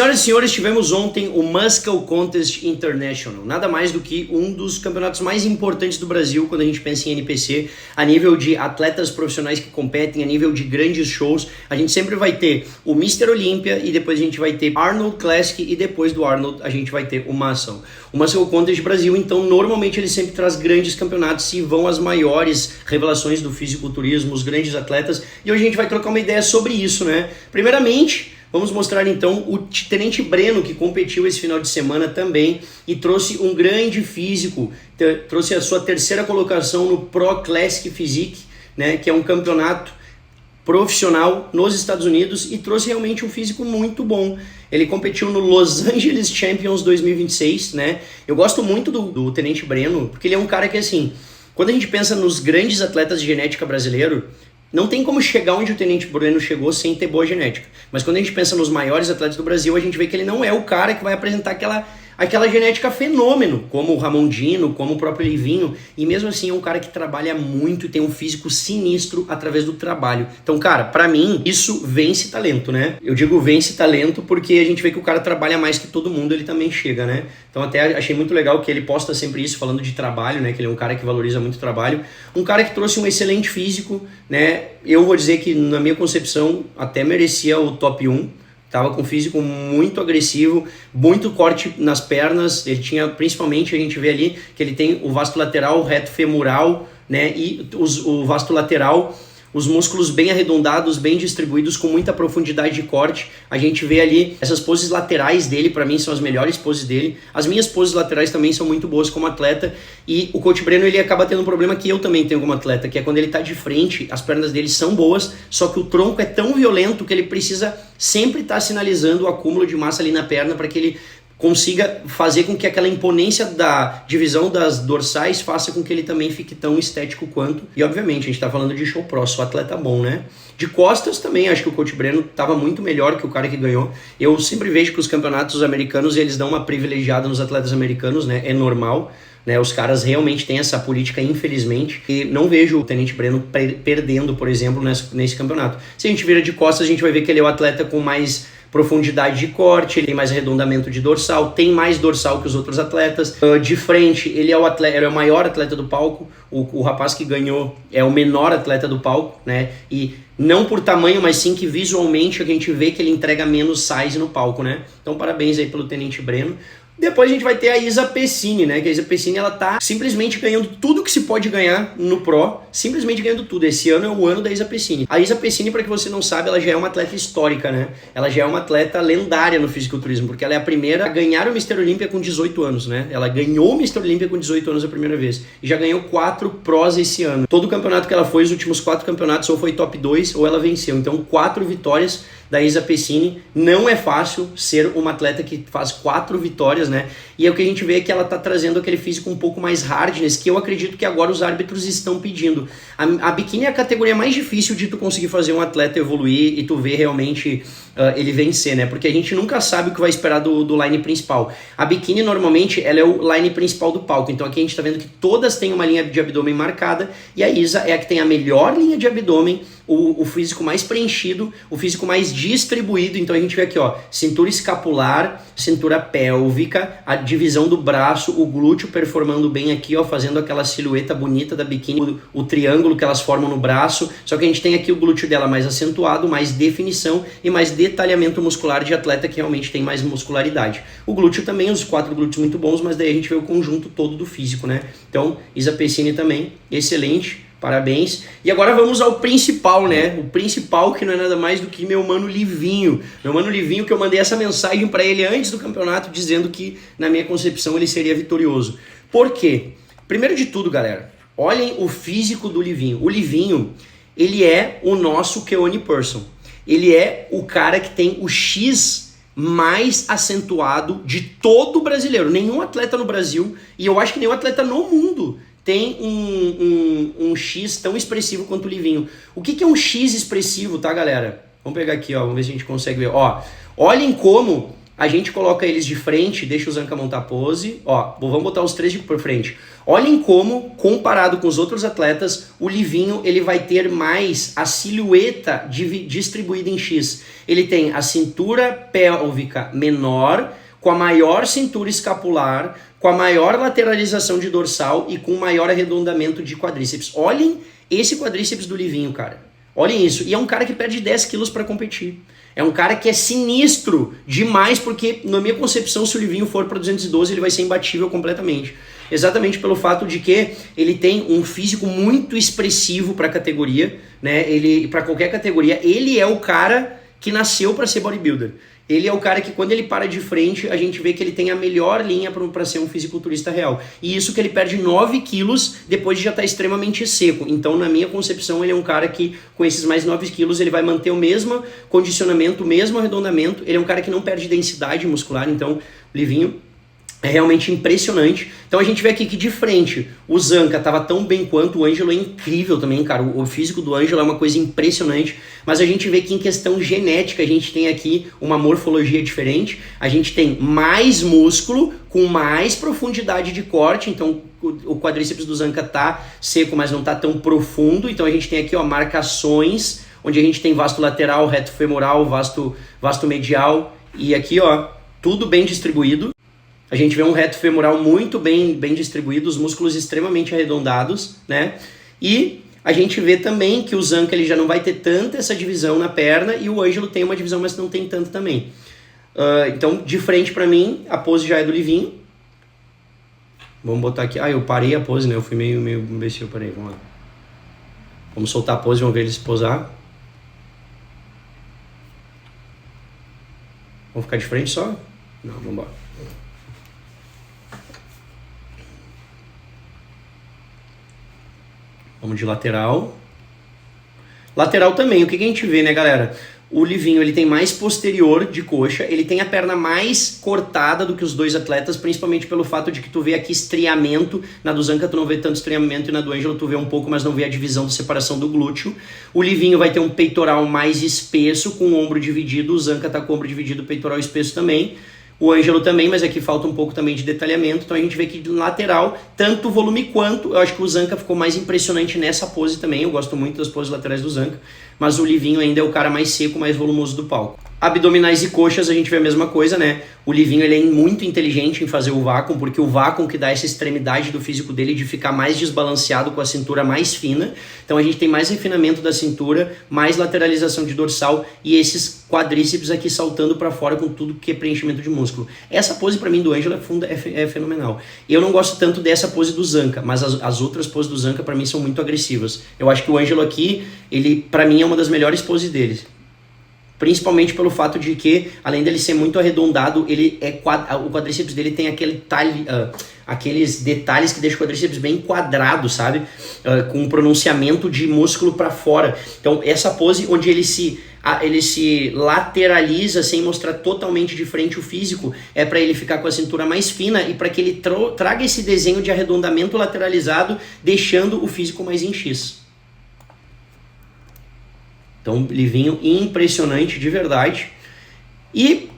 Senhoras e senhores, tivemos ontem o Muscle Contest International, nada mais do que um dos campeonatos mais importantes do Brasil quando a gente pensa em NPC, a nível de atletas profissionais que competem, a nível de grandes shows. A gente sempre vai ter o Mr. Olympia e depois a gente vai ter Arnold Classic e depois do Arnold a gente vai ter o Muscle. O Muscle Contest Brasil, então, normalmente ele sempre traz grandes campeonatos e vão as maiores revelações do fisiculturismo, os grandes atletas, e hoje a gente vai trocar uma ideia sobre isso, né? Primeiramente, vamos mostrar então o Tenente Breno, que competiu esse final de semana também e trouxe um grande físico, trouxe a sua terceira colocação no Pro Classic Physique, né, que é um campeonato profissional nos Estados Unidos, e trouxe realmente um físico muito bom. Ele competiu no Los Angeles Champions 2026, né? Eu gosto muito do Tenente Breno, porque ele é um cara que, assim, quando a gente pensa nos grandes atletas de genética brasileiro, não tem como chegar onde o Tenente Breno chegou sem ter boa genética. Mas quando a gente pensa nos maiores atletas do Brasil, a gente vê que ele não é o cara que vai apresentar aquela genética fenômeno, como o Ramondino, como o próprio Livinho. E mesmo assim é um cara que trabalha muito e tem um físico sinistro através do trabalho. Então, cara, pra mim, isso vence talento, né? Eu digo vence talento porque a gente vê que o cara trabalha mais que todo mundo, ele também chega, né? Então até achei muito legal que ele posta sempre isso, falando de trabalho, né? Que ele é um cara que valoriza muito o trabalho. Um cara que trouxe um excelente físico, né? Eu vou dizer que, na minha concepção, até merecia o top 1. Tava com um físico muito agressivo, muito corte nas pernas. Ele tinha, principalmente, a gente vê ali que ele tem o vasto lateral, o reto femoral, né? E o vasto lateral, os músculos bem arredondados, bem distribuídos, com muita profundidade de corte. A gente vê ali essas poses laterais dele, para mim são as melhores poses dele. As minhas poses laterais também são muito boas como atleta. E o Coach Breno, ele acaba tendo um problema que eu também tenho como atleta, que é quando ele tá de frente, as pernas dele são boas, só que o tronco é tão violento que ele precisa sempre estar sinalizando o acúmulo de massa ali na perna para que ele consiga fazer com que aquela imponência da divisão das dorsais faça com que ele também fique tão estético quanto. E obviamente a gente tá falando de show pro, só atleta bom, né? De costas também, acho que o Coach Breno tava muito melhor que o cara que ganhou. Eu sempre vejo que os campeonatos americanos, eles dão uma privilegiada nos atletas americanos, né? É normal, né? Os caras realmente têm essa política, infelizmente, e não vejo o Tenente Breno perdendo, por exemplo, nesse campeonato. Se a gente vira de costas, a gente vai ver que ele é o atleta com mais profundidade de corte, ele tem mais arredondamento de dorsal, tem mais dorsal que os outros atletas. De frente, ele é o maior atleta do palco, o rapaz que ganhou é o menor atleta do palco, né? E não por tamanho, mas sim que visualmente a gente vê que ele entrega menos size no palco, né? Então parabéns aí pelo Tenente Breno. Depois a gente vai ter a Isa Pessini, né? Que a Isa Pessini, ela tá simplesmente ganhando tudo que se pode ganhar no Pro, simplesmente ganhando tudo. Esse ano é o ano da Isa Pessini. A Isa Pessini, para que você não sabe, ela já é uma atleta histórica, né? Ela já é uma atleta lendária no fisiculturismo, porque ela é a primeira a ganhar o Mr. Olympia com 18 anos, né? Ela ganhou o Mr. Olympia com 18 anos a primeira vez e já ganhou 4 Pros esse ano. Todo campeonato que ela foi, os últimos 4 campeonatos, ou foi top 2 ou ela venceu. Então 4 vitórias da Isa Pessini. Não é fácil ser uma atleta que faz 4 vitórias, né? E é o que a gente vê que ela tá trazendo aquele físico um pouco mais hardness, que eu acredito que agora os árbitros estão pedindo. A biquíni é a categoria mais difícil de tu conseguir fazer um atleta evoluir e tu ver realmente ele vencer, né? Porque a gente nunca sabe o que vai esperar do line principal. A biquíni, normalmente, ela é o line principal do palco. Então aqui a gente tá vendo que todas têm uma linha de abdômen marcada, e a Isa é a que tem a melhor linha de abdômen, o físico mais preenchido, o físico mais distribuído. Então a gente vê aqui, ó, cintura escapular, cintura pélvica, a divisão do braço, o glúteo performando bem aqui, ó, fazendo aquela silhueta bonita da biquíni, o triângulo que elas formam no braço. Só que a gente tem aqui o glúteo dela mais acentuado, mais definição e mais detalhamento muscular de atleta que realmente tem mais muscularidade. O glúteo também, os 4 glúteos muito bons, mas daí a gente vê o conjunto todo do físico, né? Então, Isa Pessini também, excelente. Parabéns. E agora vamos ao principal, né? O principal, que não é nada mais do que meu mano Livinho. Meu mano Livinho, que eu mandei essa mensagem para ele antes do campeonato, dizendo que, na minha concepção, ele seria vitorioso. Por quê? Primeiro de tudo, galera, olhem o físico do Livinho. O Livinho, ele é o nosso Keone Person. Ele é o cara que tem o X mais acentuado de todo brasileiro. Nenhum atleta no Brasil, e eu acho que nenhum atleta no mundo, tem um X tão expressivo quanto o Livinho. O que é um X expressivo, tá, galera? Vamos pegar aqui, ó, vamos ver se a gente consegue ver. Ó, olhem como a gente coloca eles de frente, deixa o Zanca montar a pose, ó, vamos botar os três por frente. Olhem como, comparado com os outros atletas, o Livinho ele vai ter mais a silhueta distribuída em X. Ele tem a cintura pélvica menor, com a maior cintura escapular, com a maior lateralização de dorsal e com maior arredondamento de quadríceps. Olhem esse quadríceps do Livinho, cara. Olhem isso. E é um cara que perde 10 quilos para competir. É um cara que é sinistro demais, porque na minha concepção, se o Livinho for para 212, ele vai ser imbatível completamente. Exatamente pelo fato de que ele tem um físico muito expressivo para a categoria, né? Ele, para qualquer categoria, ele é o cara que nasceu para ser bodybuilder. Ele é o cara que quando ele para de frente, a gente vê que ele tem a melhor linha para ser um fisiculturista real. E isso que ele perde 9 quilos depois de já estar extremamente seco. Então, na minha concepção, ele é um cara que com esses mais 9 quilos, ele vai manter o mesmo condicionamento, o mesmo arredondamento. Ele é um cara que não perde densidade muscular. Então, Livinho é realmente impressionante. Então a gente vê aqui que de frente o Zanca estava tão bem quanto, o Ângelo é incrível também, cara. O físico do Ângelo é uma coisa impressionante, mas a gente vê que em questão genética a gente tem aqui uma morfologia diferente. A gente tem mais músculo com mais profundidade de corte, então o quadríceps do Zanca tá seco, mas não tá tão profundo. Então a gente tem aqui, ó, marcações, onde a gente tem vasto lateral, reto femoral, vasto medial e aqui, ó, tudo bem distribuído. A gente vê um reto femoral muito bem distribuído, os músculos extremamente arredondados, né? E a gente vê também que o Zanca ele já não vai ter tanta essa divisão na perna e o Ângelo tem uma divisão, mas não tem tanto também. Então, de frente para mim, a pose já é do Livinho. Vamos botar aqui. Eu parei a pose, né? Eu fui meio imbecil, parei, vamos lá. Vamos soltar a pose, vamos ver ele se posar. Vamos ficar de frente só? Não, vamos embora. Vamos de lateral. Lateral também, o que a gente vê, né, galera? O Livinho, ele tem mais posterior de coxa, ele tem a perna mais cortada do que os dois atletas, principalmente pelo fato de que tu vê aqui estriamento. Na do Zanca tu não vê tanto estriamento e na do Ângelo tu vê um pouco, mas não vê a divisão de separação do glúteo. O Livinho vai ter um peitoral mais espesso, com o ombro dividido. O Zanca tá com o ombro dividido, o peitoral espesso também. O Ângelo também, mas aqui falta um pouco também de detalhamento. Então a gente vê que no lateral, tanto volume quanto, eu acho que o Zanca ficou mais impressionante nessa pose também. Eu gosto muito das poses laterais do Zanca, mas o Livinho ainda é o cara mais seco, mais volumoso do palco. Abdominais e coxas a gente vê a mesma coisa, né? O Livinho ele é muito inteligente em fazer o vácuo, porque o vácuo que dá essa extremidade do físico dele de ficar mais desbalanceado com a cintura mais fina. Então a gente tem mais refinamento da cintura, mais lateralização de dorsal e esses quadríceps aqui saltando para fora com tudo que é preenchimento de músculo. Essa pose para mim do Ângelo é fenomenal. Eu não gosto tanto dessa pose do Zanca, mas as outras poses do Zanca para mim são muito agressivas. Eu acho que o Ângelo aqui, ele para mim é uma das melhores poses dele. Principalmente pelo fato de que, além dele ser muito arredondado, ele o quadríceps dele tem aqueles detalhes que deixam o quadríceps bem quadrado, sabe? Com um pronunciamento de músculo para fora. Então, essa pose onde ele se lateraliza sem mostrar totalmente de frente o físico, é para ele ficar com a cintura mais fina e para que ele traga esse desenho de arredondamento lateralizado, deixando o físico mais em X. Então, Livinho impressionante de verdade. E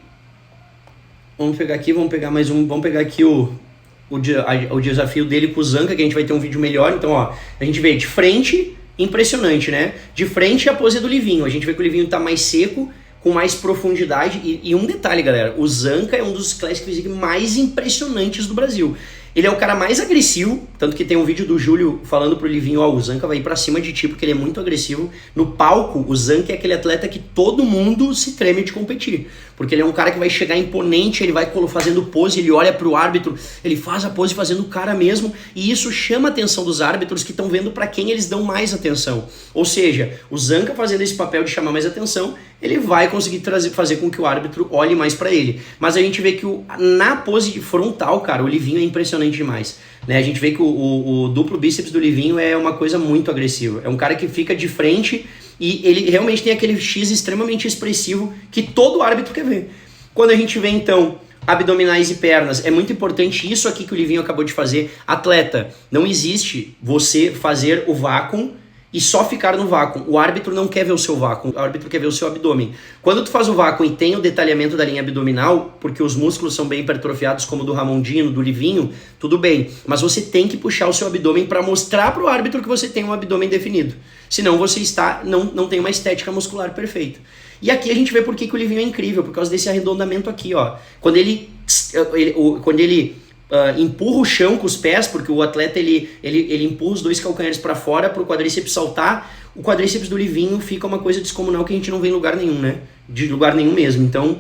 vamos pegar aqui, vamos pegar aqui o desafio dele com o Zanca, que a gente vai ter um vídeo melhor. Então, ó, a gente vê de frente, impressionante, né? De frente a pose do Livinho. A gente vê que o Livinho tá mais seco, com mais profundidade. E um detalhe, galera, o Zanca é um dos classic physique mais impressionantes do Brasil. Ele é o cara mais agressivo, tanto que tem um vídeo do Júlio falando pro Livinho, ó, o Zanca vai ir pra cima de ti, porque ele é muito agressivo. No palco, o Zanca é aquele atleta que todo mundo se treme de competir, porque ele é um cara que vai chegar imponente, ele vai fazendo pose, ele olha pro árbitro, ele faz a pose fazendo o cara mesmo, e isso chama a atenção dos árbitros que estão vendo pra quem eles dão mais atenção. Ou seja, o Zanca fazendo esse papel de chamar mais atenção, ele vai conseguir fazer com que o árbitro olhe mais pra ele. Mas a gente vê que na pose frontal, cara, o Livinho é impressionante demais. Né? A gente vê que o duplo bíceps do Livinho é uma coisa muito agressiva. É um cara que fica de frente e ele realmente tem aquele X extremamente expressivo que todo árbitro quer ver. Quando a gente vê, então, abdominais e pernas, é muito importante isso aqui que o Livinho acabou de fazer. Atleta, não existe você fazer o vácuo e só ficar no vácuo. O árbitro não quer ver o seu vácuo, o árbitro quer ver o seu abdômen. Quando tu faz o vácuo e tem o detalhamento da linha abdominal, porque os músculos são bem hipertrofiados, como do Ramondino, do Livinho, tudo bem. Mas você tem que puxar o seu abdômen para mostrar para o árbitro que você tem um abdômen definido. Senão você não tem uma estética muscular perfeita. E aqui a gente vê por que o Livinho é incrível, por causa desse arredondamento aqui, ó. Quando ele empurra o chão com os pés, porque o atleta ele empurra os dois calcanhares para fora para o quadríceps saltar, o quadríceps do Livinho fica uma coisa descomunal que a gente não vê em lugar nenhum, né? De lugar nenhum mesmo. Então,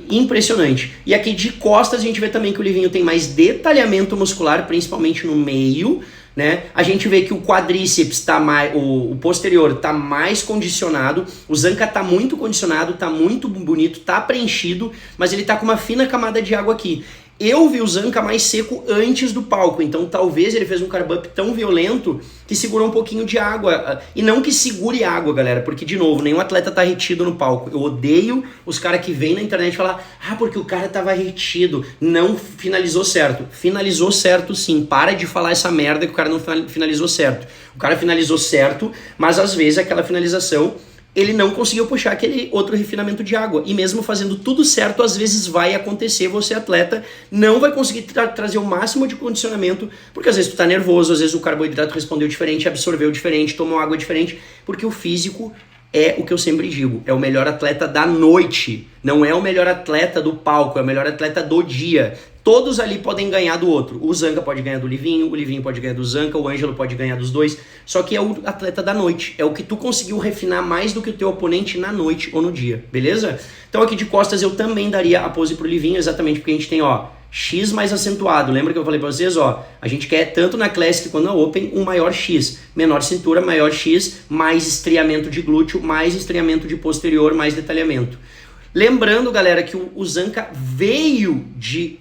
impressionante. E aqui de costas a gente vê também que o Livinho tem mais detalhamento muscular, principalmente no meio, né? A gente vê que o quadríceps tá mais, o posterior tá mais condicionado, o Zanca tá muito condicionado, tá muito bonito, tá preenchido, mas ele tá com uma fina camada de água aqui. Eu vi o Zanca mais seco antes do palco, então talvez ele fez um carb up tão violento que segurou um pouquinho de água. E não que segure água, galera, porque, de novo, nenhum atleta tá retido no palco. Eu odeio os caras que vêm na internet falar, porque o cara tava retido, não finalizou certo. Finalizou certo sim, para de falar essa merda que o cara não finalizou certo. O cara finalizou certo, mas às vezes aquela finalização ele não conseguiu puxar aquele outro refinamento de água. E mesmo fazendo tudo certo, às vezes vai acontecer, você atleta não vai conseguir trazer o máximo de condicionamento, porque às vezes tu tá nervoso, às vezes o carboidrato respondeu diferente, absorveu diferente, tomou água diferente, porque o físico é o que eu sempre digo, é o melhor atleta da noite, não é o melhor atleta do palco, é o melhor atleta do dia. Todos ali podem ganhar do outro. O Zanca pode ganhar do Livinho, o Livinho pode ganhar do Zanca, o Ângelo pode ganhar dos dois. Só que é o atleta da noite. É o que tu conseguiu refinar mais do que o teu oponente na noite ou no dia. Beleza? Então aqui de costas eu também daria a pose pro Livinho, exatamente porque a gente tem, ó, X mais acentuado. Lembra que eu falei pra vocês, ó? A gente quer tanto na Classic quanto na Open um maior X. Menor cintura, maior X, mais estriamento de glúteo, mais estriamento de posterior, mais detalhamento. Lembrando, galera, que o Zanca veio de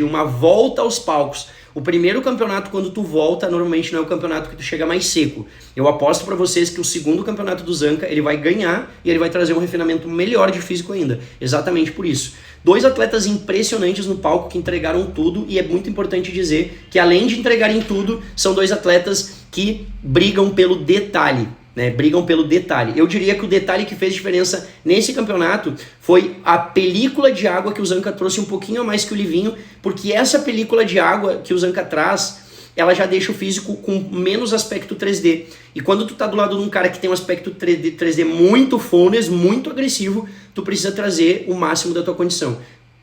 uma volta aos palcos. O primeiro campeonato, quando tu volta, normalmente não é o campeonato que tu chega mais seco. Eu aposto pra vocês que o segundo campeonato do Zanca, ele vai ganhar e ele vai trazer um refinamento melhor de físico ainda. Exatamente por isso. Dois atletas impressionantes no palco que entregaram tudo, e é muito importante dizer que além de entregarem tudo, são dois atletas que brigam pelo detalhe. Né, brigam pelo detalhe. Eu diria que o detalhe que fez diferença nesse campeonato foi a película de água que o Zanca trouxe um pouquinho a mais que o Livinho, porque essa película de água que o Zanca traz, ela já deixa o físico com menos aspecto 3D. E quando tu tá do lado de um cara que tem um aspecto 3D muito fullness, muito agressivo, tu precisa trazer o máximo da tua condição.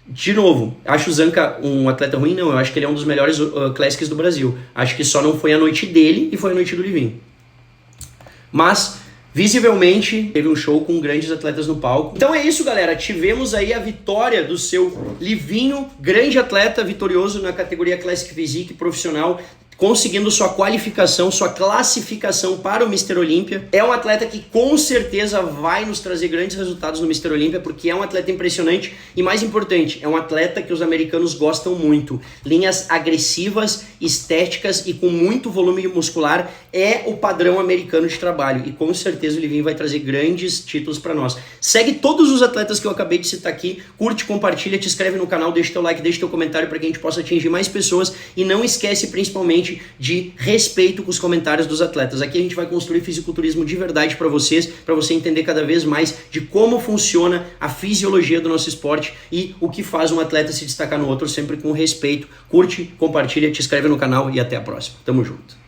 De novo, acho o Zanca um atleta ruim? Não, eu acho que ele é um dos melhores Classics do Brasil. Acho que só não foi a noite dele e foi a noite do Livinho. Mas, visivelmente, teve um show com grandes atletas no palco. Então é isso, galera. Tivemos aí a vitória do seu Livinho, grande atleta, vitorioso na categoria Classic Physique profissional, conseguindo sua qualificação, sua classificação para o Mr. Olímpia. É um atleta que com certeza vai nos trazer grandes resultados no Mr. Olímpia, porque é um atleta impressionante e, mais importante, é um atleta que os americanos gostam muito. Linhas agressivas, estéticas e com muito volume muscular é o padrão americano de trabalho, e com certeza o Livinho vai trazer grandes títulos para nós. Segue todos os atletas que eu acabei de citar aqui, curte, compartilha, te inscreve no canal, deixa teu like, deixa teu comentário para que a gente possa atingir mais pessoas, e não esquece principalmente de respeito com os comentários dos atletas. Aqui a gente vai construir fisiculturismo de verdade para vocês, para você entender cada vez mais de como funciona a fisiologia do nosso esporte e o que faz um atleta se destacar no outro, sempre com respeito. Curte, compartilha, te inscreve no canal e até a próxima. Tamo junto.